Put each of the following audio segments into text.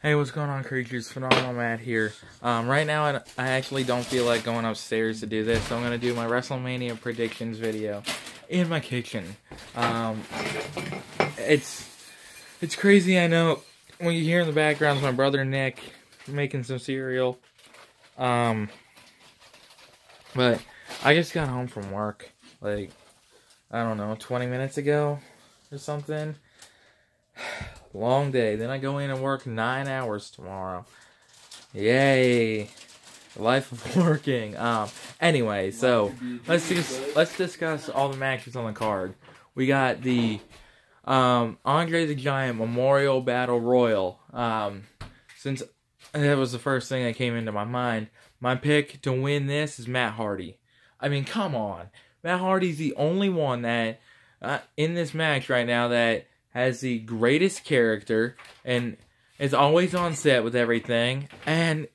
Hey, what's going on, creatures? Phenomenal Matt here. Right now, I actually don't feel like going upstairs to do this, so I'm going to do my Wrestlemania predictions video in my kitchen. It's crazy, I know. When you hear in the background is my brother Nick making some cereal. But I just got home from work, like, I don't know, 20 minutes ago or something. Long day. Then I go in and work 9 hours tomorrow. Yay. The life of working. Anyway, so let's discuss all the matches on the card. We got the Andre the Giant Memorial Battle Royal. Since that was the first thing that came into my mind, my pick to win this is Matt Hardy. I mean, come on. Matt Hardy's the only one that in this match right now that has the greatest character and is always on set with everything. And,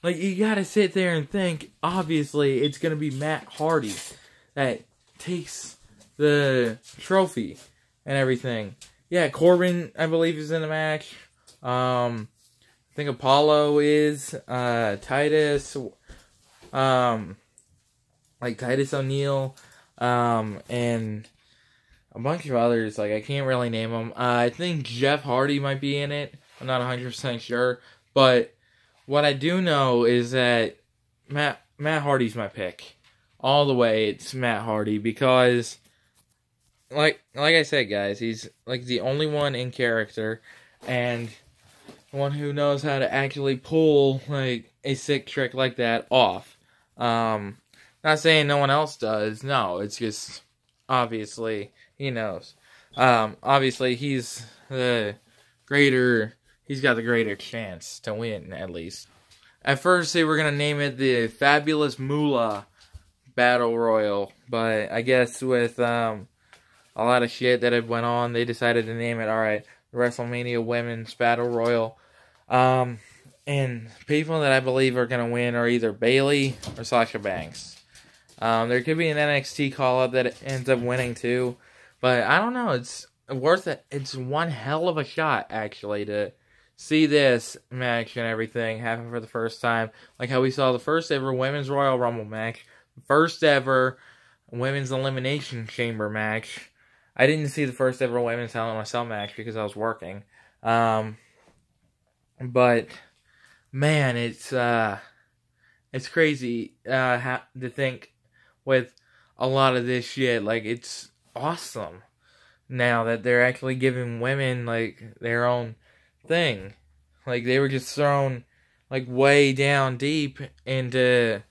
like, you gotta sit there and think, obviously, it's gonna be Matt Hardy that takes the trophy and everything. Yeah, Corbin, I believe, is in the match. I think Apollo is, Titus, Titus O'Neil, and a bunch of others, like, I can't really name them. I think Jeff Hardy might be in it. I'm not 100% sure. But what I do know is that Matt Hardy's my pick. All the way, it's Matt Hardy. Because, like I said, guys, he's, like, the only one in character. And one who knows how to actually pull, like, a sick trick like that off. Not saying no one else does. No, it's just, obviously, he knows. Obviously, he's got the greater chance to win, at least. At first, they were going to name it the Fabulous Moolah Battle Royal, but I guess with a lot of shit that had went on, they decided to name it, alright, the WrestleMania Women's Battle Royal. And people that I believe are going to win are either Bayley or Sasha Banks. There could be an NXT call-up that ends up winning, too. But I don't know. It's worth it. It's one hell of a shot, actually, to see this match and everything happen for the first time. Like how we saw the first ever Women's Royal Rumble match. First ever Women's Elimination Chamber match. I didn't see the first ever Women's Hell in a Cell match because I was working. But, man, it's crazy to think with a lot of this shit. Like, it's awesome now that they're actually giving women, like, their own thing. Like, they were just thrown, like, way down deep into,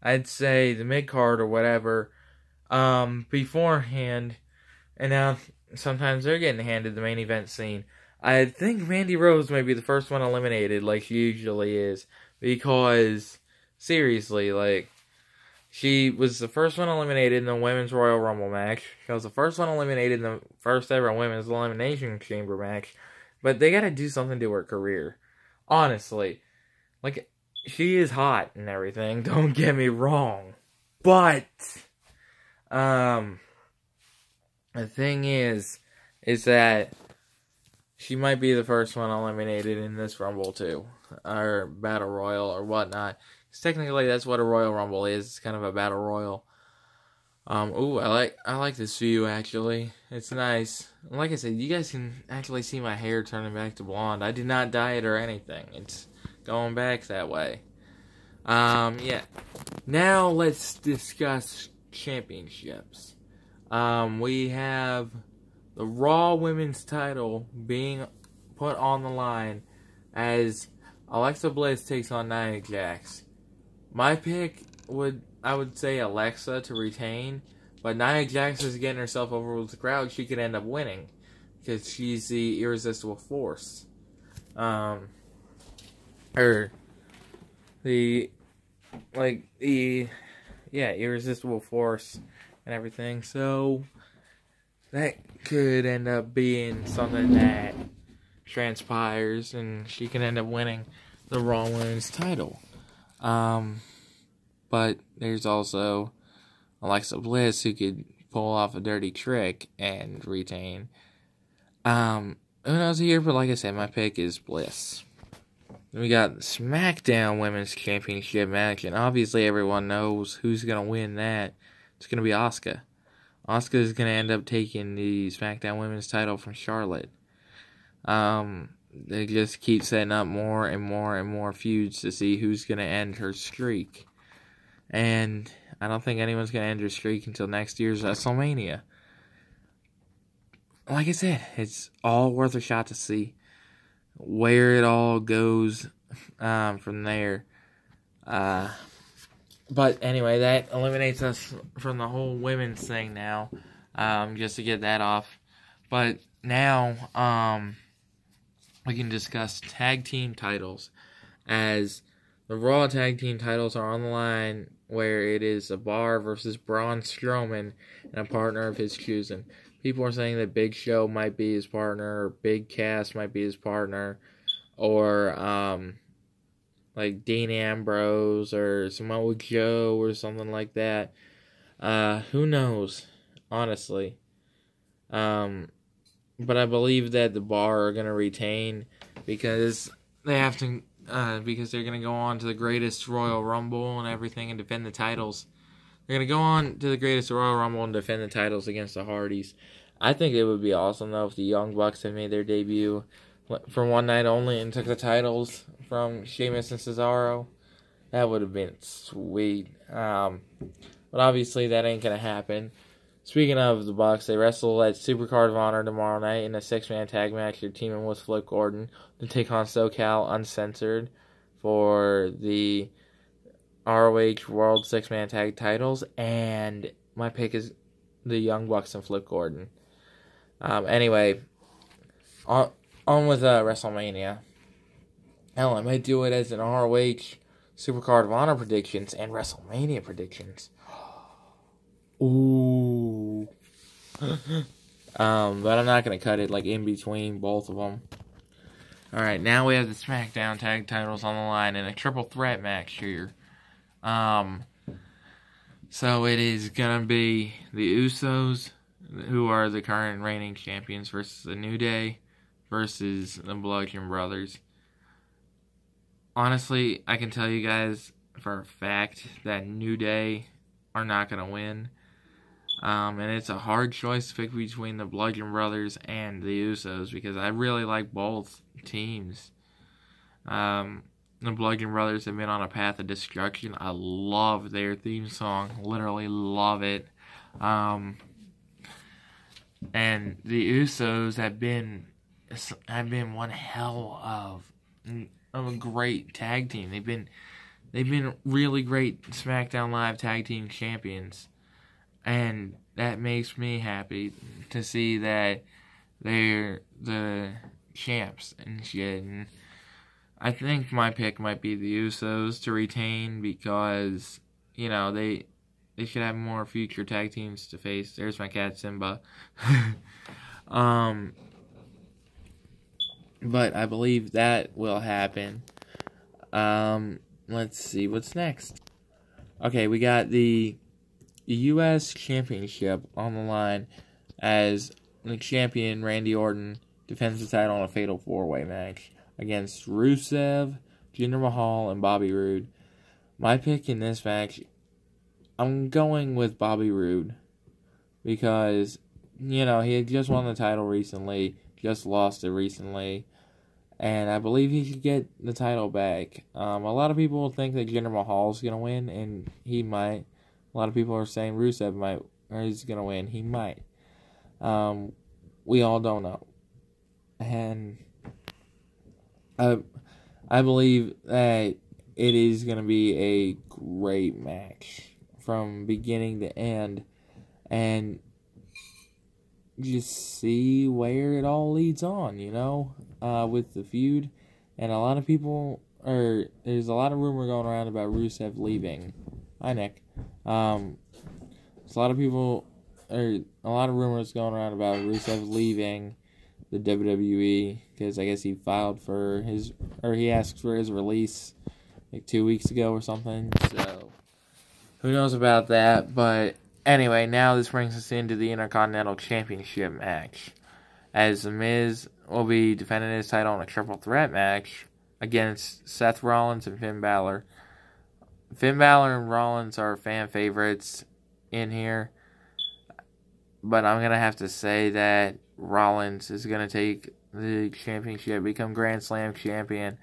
I'd say, the mid-card or whatever, beforehand. And now, sometimes they're getting handed the main event scene. I think Mandy Rose may be the first one eliminated, like she usually is. Because, seriously, like, she was the first one eliminated in the Women's Royal Rumble match. She was the first one eliminated in the first ever Women's Elimination Chamber match. But they gotta do something to her career. Honestly. Like, she is hot and everything, don't get me wrong. But, the thing is that she might be the first one eliminated in this Rumble, too. Or Battle Royal, or whatnot. Because technically, that's what a Royal Rumble is. It's kind of a Battle Royal. Ooh, I like this view, actually. It's nice. Like I said, you guys can actually see my hair turning back to blonde. I did not dye it or anything. It's going back that way. Yeah. Now, let's discuss championships. We have the Raw Women's title being put on the line as Alexa Bliss takes on Nia Jax. My pick I would say Alexa to retain, but Nia Jax is getting herself over with the crowd. She could end up winning because she's the irresistible force. Irresistible force and everything. So that could end up being something that transpires, and she can end up winning the Raw Women's title. But there's also Alexa Bliss who could pull off a dirty trick and retain. Who knows here, but like I said, my pick is Bliss. We got SmackDown Women's Championship match, and obviously everyone knows who's going to win that. It's going to be Asuka. Asuka is going to end up taking the SmackDown Women's title from Charlotte. They just keep setting up more and more and more feuds to see who's going to end her streak. And I don't think anyone's going to end her streak until next year's WrestleMania. Like I said, it's all worth a shot to see where it all goes from there. But anyway, that eliminates us from the whole women's thing now, just to get that off. But now we can discuss tag team titles, as the Raw tag team titles are on the line, where it is a Bar versus Braun Strowman and a partner of his choosing. People are saying that Big Show might be his partner, or Big Cass might be his partner, or like Dean Ambrose or Samoa Joe or something like that. Who knows, honestly. But I believe that the Bar are going to retain because they have to, because they're going to go on to the greatest Royal Rumble and everything and defend the titles. They're going to go on to the greatest Royal Rumble and defend the titles against the Hardys. I think it would be awesome, though, if the Young Bucks had made their debut for one night only and took the titles from Sheamus and Cesaro. That would have been sweet. But obviously that ain't going to happen. Speaking of the Bucks, they wrestle at Supercard of Honor tomorrow night in a 6-man tag match. They're teaming with Flip Gordon to take on SoCal Uncensored for the ROH World 6-man tag titles. And my pick is the Young Bucks and Flip Gordon. Anyway, on with WrestleMania. Hell, I might do it as an ROH Supercard of Honor predictions and WrestleMania predictions. Ooh. But I'm not going to cut it like in between both of them. Alright, now we have the SmackDown tag titles on the line in a triple threat match here. So it is going to be the Usos, who are the current reigning champions, versus the New Day, versus the Bludgeon Brothers. Honestly, I can tell you guys for a fact that New Day are not going to win. And it's a hard choice to pick between the Bludgeon Brothers and the Usos, because I really like both teams. The Bludgeon Brothers have been on a path of destruction. I love their theme song. Literally love it. And the Usos have been one hell of a great tag team. They've been really great SmackDown Live tag team champions, and that makes me happy to see that they're the champs and shit. And I think my pick might be the Usos to retain because, you know, they should have more future tag teams to face. There's my cat, Simba. But I believe that will happen. Let's see, what's next? Okay, we got the U.S. Championship on the line as the champion, Randy Orton, defends the title in a fatal 4-way match against Rusev, Jinder Mahal, and Bobby Roode. My pick in this match, I'm going with Bobby Roode because, you know, he had just won the title recently, just lost it recently, and I believe he should get the title back. A lot of people think that Jinder Mahal's going to win, and he might. A lot of people are saying Rusev might, or he's going to win. He might. We all don't know. And I believe that it is going to be a great match from beginning to end, and just see where it all leads on, you know, with the feud. And a lot of people, there's a lot of rumor going around about Rusev leaving. Hi, Nick. There's a lot of people, a lot of rumors going around about Rusev leaving the WWE, because I guess he filed for he asked for his release like 2 weeks ago or something, so who knows about that. But anyway, now this brings us into the Intercontinental Championship match, as The Miz will be defending his title in a triple threat match against Seth Rollins and Finn Balor. Finn Balor and Rollins are fan favorites in here, but I'm going to have to say that Rollins is going to take the championship, become Grand Slam champion.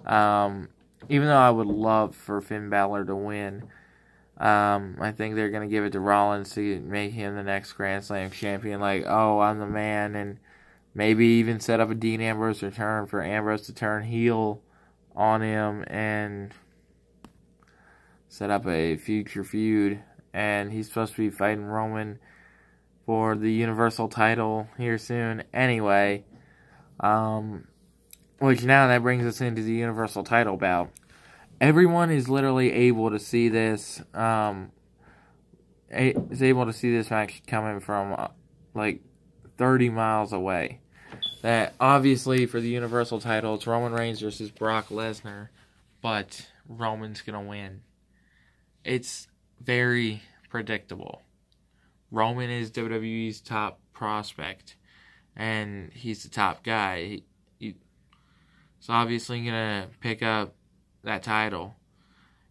Even though I would love for Finn Balor to win, I think they're going to give it to Rollins to make him the next Grand Slam champion. Like, oh, I'm the man, and maybe even set up a Dean Ambrose return for Ambrose to turn heel on him and set up a future feud. And he's supposed to be fighting Roman for the Universal title here soon. Anyway, which now that brings us into the Universal title bout. Everyone is literally able to see this. Is able to see this match coming from like 30 miles away. That obviously for the Universal title, it's Roman Reigns versus Brock Lesnar, but Roman's gonna win. It's very predictable. Roman is WWE's top prospect, and he's the top guy. He's obviously gonna pick up that title,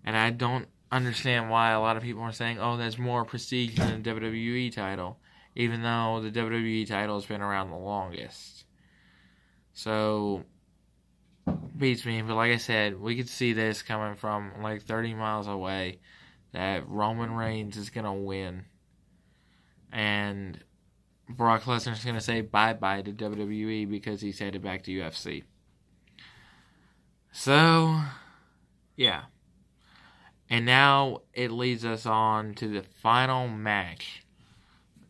and I don't understand why a lot of people are saying, "Oh, that's more prestige than the WWE title," even though the WWE title has been around the longest. So, beats me. But like I said, we could see this coming from like 30 miles away, that Roman Reigns is going to win. And Brock Lesnar's going to say bye-bye to WWE because he's headed back to UFC. So, yeah. And now it leads us on to the final match.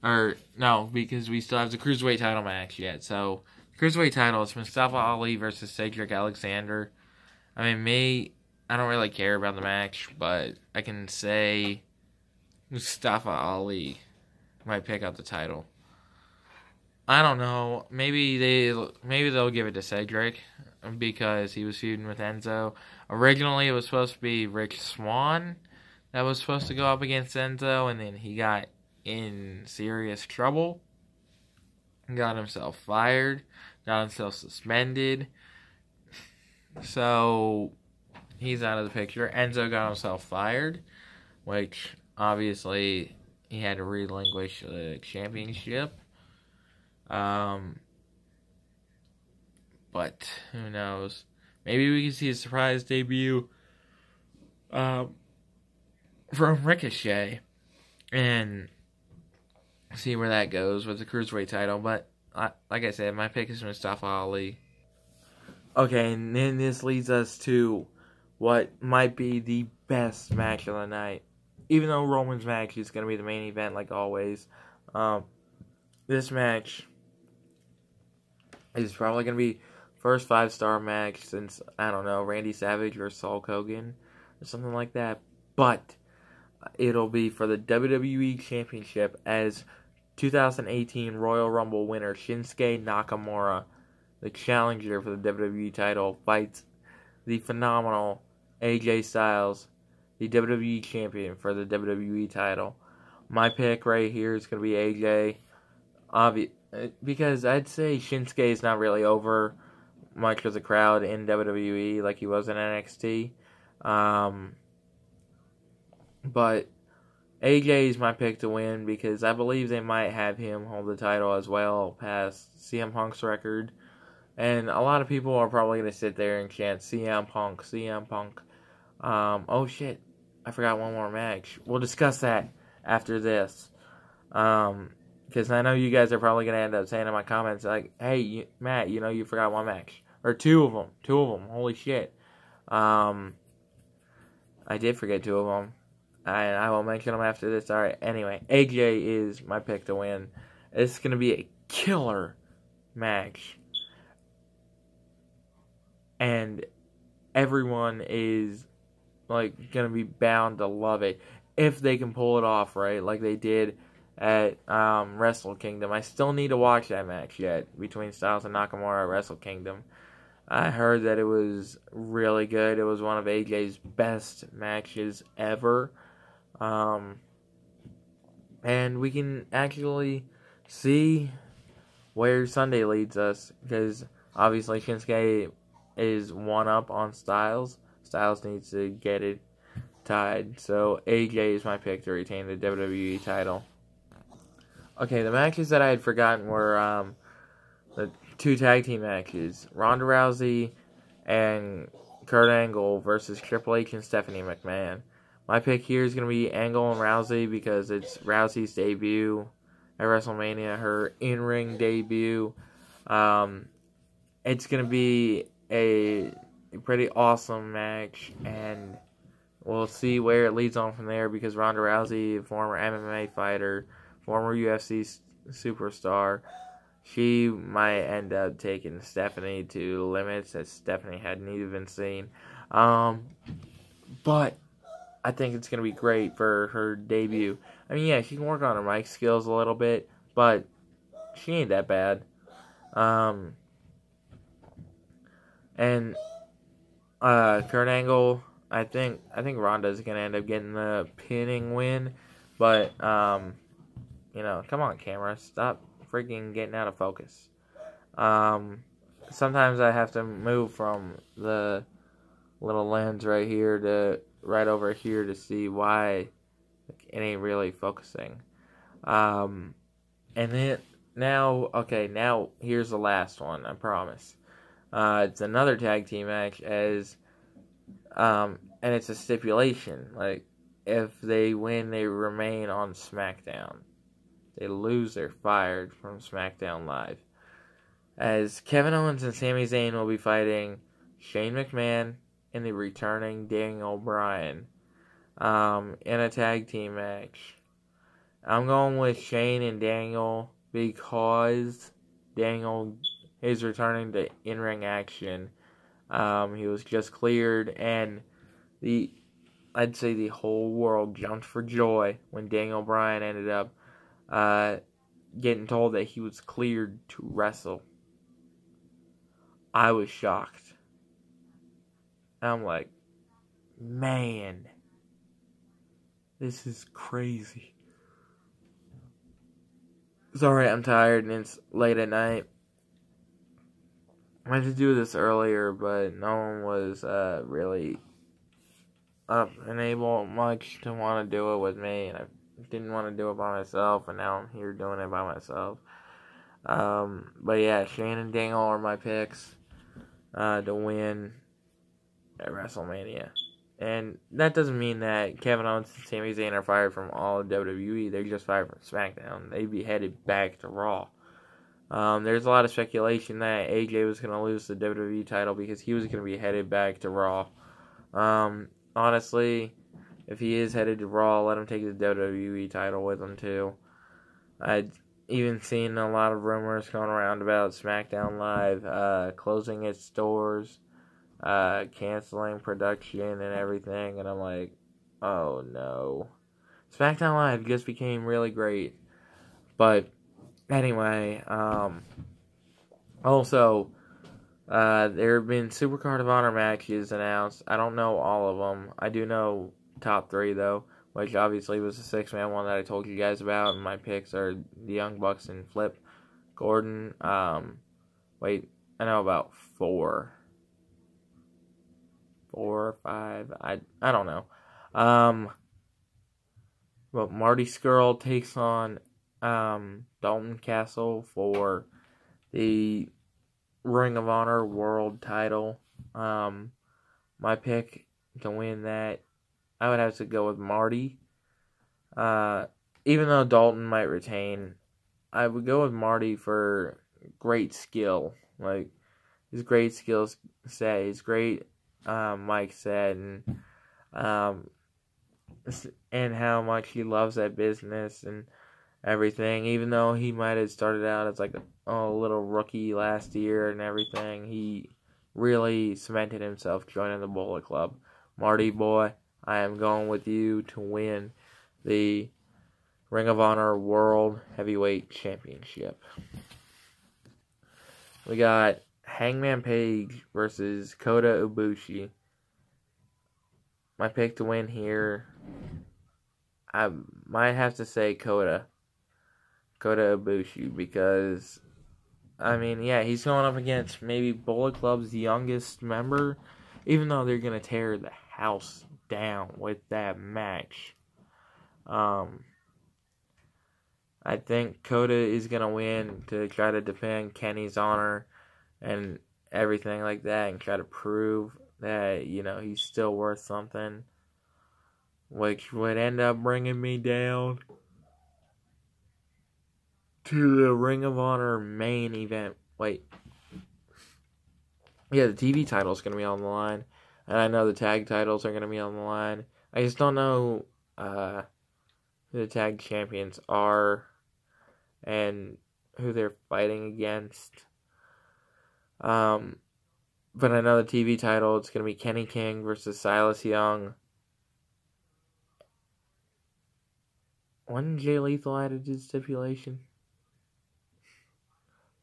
Or, no, because we still have the Cruiserweight title match yet. So, Cruiserweight title is Mustafa Ali versus Cedric Alexander. I mean, I don't really care about the match, but I can say Mustafa Ali might pick up the title. I don't know. Maybe they'll give it to Cedric because he was feuding with Enzo. Originally, it was supposed to be Rich Swann that was supposed to go up against Enzo, and then he got in serious trouble. Got himself fired. Got himself suspended. So, he's out of the picture. Enzo got himself fired, which obviously he had to relinquish the championship. But who knows? Maybe we can see a surprise debut from Ricochet and see where that goes with the Cruiserweight title. But like I said, my pick is Mustafa Ali. Okay, and then this leads us to what might be the best match of the night. Even though Roman's match is going to be the main event, like always, this match is probably going to be first 5-star match since, I don't know, Randy Savage or Hulk Hogan or something like that. But it'll be for the WWE Championship as 2018 Royal Rumble winner Shinsuke Nakamura, the challenger for the WWE title, fights the phenomenal AJ Styles, the WWE champion for the WWE title. My pick right here is going to be AJ. Because I'd say Shinsuke is not really over much with the crowd in WWE like he was in NXT. But AJ is my pick to win because I believe they might have him hold the title as well past CM Punk's record. And a lot of people are probably going to sit there and chant CM Punk, CM Punk. Oh shit, I forgot one more match. We'll discuss that after this. Because I know you guys are probably going to end up saying in my comments, like, hey, Matt, you forgot one match. Or two of them. Holy shit. I did forget 2 of them. I will mention them after this. Alright, anyway, AJ is my pick to win. It's going to be a killer match. And everyone is, like, going to be bound to love it. If they can pull it off, right? Like they did at Wrestle Kingdom. I still need to watch that match yet between Styles and Nakamura at Wrestle Kingdom. I heard that it was really good. It was one of AJ's best matches ever. And we can actually see where Sunday leads us. Because obviously Shinsuke is one up on Styles. Styles needs to get it tied. So AJ is my pick to retain the WWE title. Okay, the matches that I had forgotten were the 2 tag team matches. Ronda Rousey and Kurt Angle versus Triple H and Stephanie McMahon. My pick here is going to be Angle and Rousey because it's Rousey's debut at WrestleMania, her in-ring debut. It's going to be a pretty awesome match, and we'll see where it leads on from there because Ronda Rousey, a former MMA fighter, former UFC superstar, she might end up taking Stephanie to limits that Stephanie hadn't even seen. But I think it's going to be great for her debut. I mean, yeah, she can work on her mic skills a little bit, but she ain't that bad. And Kurt Angle, I think Ronda's going to end up getting the pinning win, but come on, camera, stop freaking getting out of focus. Sometimes I have to move from the little lens right here to right over here to see why it ain't really focusing. And then now here's the last one, I promise. It's another tag team match and it's a stipulation. Like, if they win, they remain on SmackDown. They lose, they're fired from SmackDown Live. As Kevin Owens and Sami Zayn will be fighting Shane McMahon and the returning Daniel Bryan in a tag team match. I'm going with Shane and Daniel because Daniel is returning to in-ring action. He was just cleared, and I'd say the whole world jumped for joy when Daniel Bryan ended up getting told that he was cleared to wrestle. I was shocked. I'm like, man, this is crazy. Sorry, I'm tired and it's late at night. I meant to do this earlier, but no one was really up and able much to want to do it with me, and I didn't want to do it by myself, and now I'm here doing it by myself. But yeah, Shane and Daniel are my picks to win at WrestleMania. And that doesn't mean that Kevin Owens and Sami Zayn are fired from all of WWE. They're just fired from SmackDown. They'd be headed back to Raw. There's a lot of speculation that AJ was going to lose the WWE title because he was going to be headed back to Raw. Honestly, if he is headed to Raw, let him take the WWE title with him too. I'd even seen a lot of rumors going around about SmackDown Live closing its doors, canceling production and everything, and I'm like, oh no. SmackDown Live just became really great. But anyway, also, there have been Supercard of Honor matches announced. I don't know all of them. I do know top 3, though, which obviously was the 6-man one that I told you guys about, and my picks are the Young Bucks and Flip Gordon. I know about 4 or 5. I don't know. But Marty Scurll takes on Dalton Castle for the Ring of Honor World title. My pick to win that, I would have to go with Marty. Even though Dalton might retain, I would go with Marty for great skill. Like, his great skill set, his great mic set, and how much he loves that business and everything. Even though he might have started out as like a little rookie last year and everything, he really cemented himself joining the Bullet Club. Marty boy, I am going with you to win the Ring of Honor World Heavyweight Championship. We got Hangman Page versus Kota Ibushi. My pick to win here, I might have to say Kota Ibushi, because I mean, yeah, he's going up against maybe Bullet Club's youngest member, even though they're going to tear the house down with that match. I think Kota is going to win to try to defend Kenny's honor and everything like that and try to prove that, he's still worth something, which would end up bringing me down to the Ring of Honor main event. Wait. Yeah, the TV title is going to be on the line. And I know the tag titles are going to be on the line. I just don't know who the tag champions are and who they're fighting against. But I know the TV title, it's going to be Kenny King versus Silas Young. When Jay Lethal added his stipulation?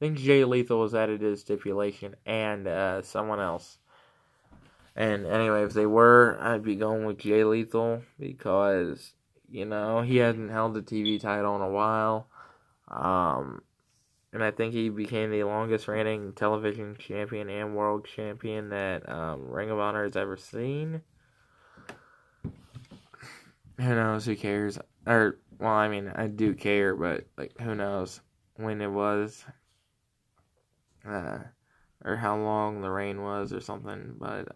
I think Jay Lethal was added to the stipulation and someone else. And anyway, if they were, I'd be going with Jay Lethal because, he hadn't held the TV title in a while. And I think he became the longest reigning television champion and world champion that Ring of Honor has ever seen. Who knows? Who cares? I do care, but, who knows when it was. Or how long the reign was or something. But,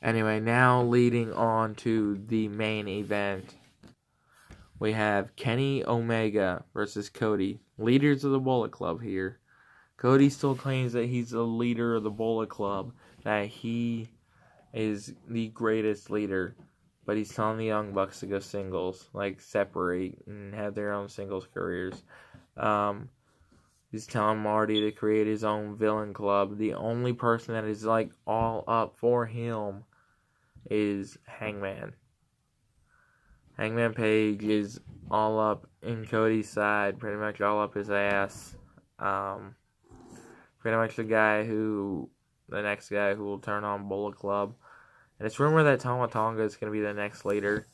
anyway, now leading on to the main event. We have Kenny Omega versus Cody. Leaders of the Bullet Club here. Cody still claims that he's the leader of the Bullet Club. That he is the greatest leader. But he's telling the Young Bucks to go singles. Separate and have their own singles careers. He's telling Marty to create his own villain club. The only person that is, all up for him is Hangman. Hangman Page is all up in Cody's side, pretty much all up his ass. Pretty much the next guy who will turn on Bullet Club. And it's rumored that Tama Tonga is going to be the next leader.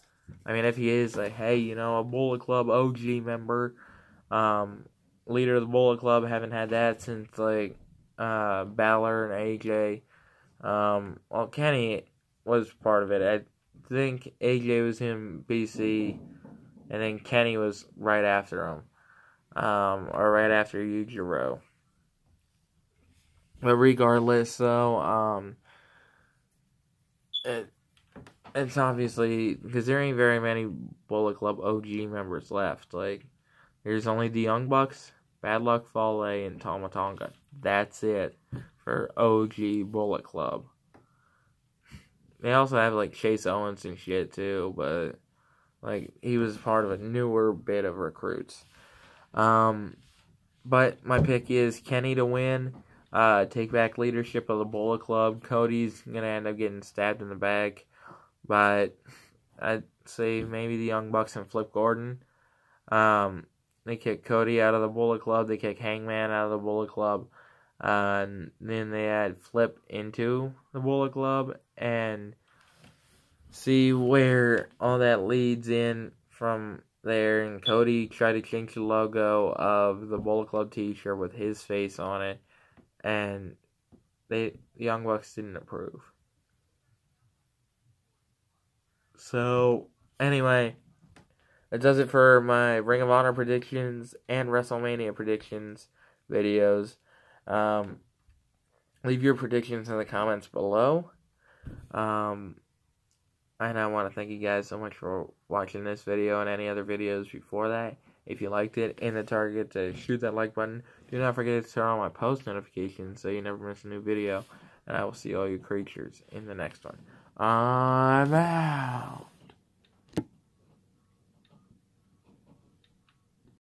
I mean, if he is, hey, a Bullet Club OG member, leader of the Bullet Club, haven't had that since, Balor and AJ. Well, Kenny was part of it. I think AJ was in BC, and then Kenny was right after him, or right after Yujiro. But regardless, though, it's obviously, because there ain't very many Bullet Club OG members left. There's only the Young Bucks, Bad Luck Fale, and Tama Tonga. That's it for OG Bullet Club. They also have, Chase Owens and shit, too, but, he was part of a newer bit of recruits. But my pick is Kenny to win, take back leadership of the Bullet Club. Cody's going to end up getting stabbed in the back, but I'd say maybe the Young Bucks and Flip Gordon. They kick Cody out of the Bullet Club, they kick Hangman out of the Bullet Club, and then they add Flip into the Bullet Club, and see where all that leads in from there. And Cody tried to change the logo of the Bullet Club t-shirt with his face on it, and the Young Bucks didn't approve. So, anyway, that does it for my Ring of Honor predictions and WrestleMania predictions videos. Leave your predictions in the comments below. And I want to thank you guys so much for watching this video and any other videos before that. If you liked it, and the target to shoot that like button. Do not forget to turn on my post notifications so you never miss a new video. And I will see all you creatures in the next one. I'm out.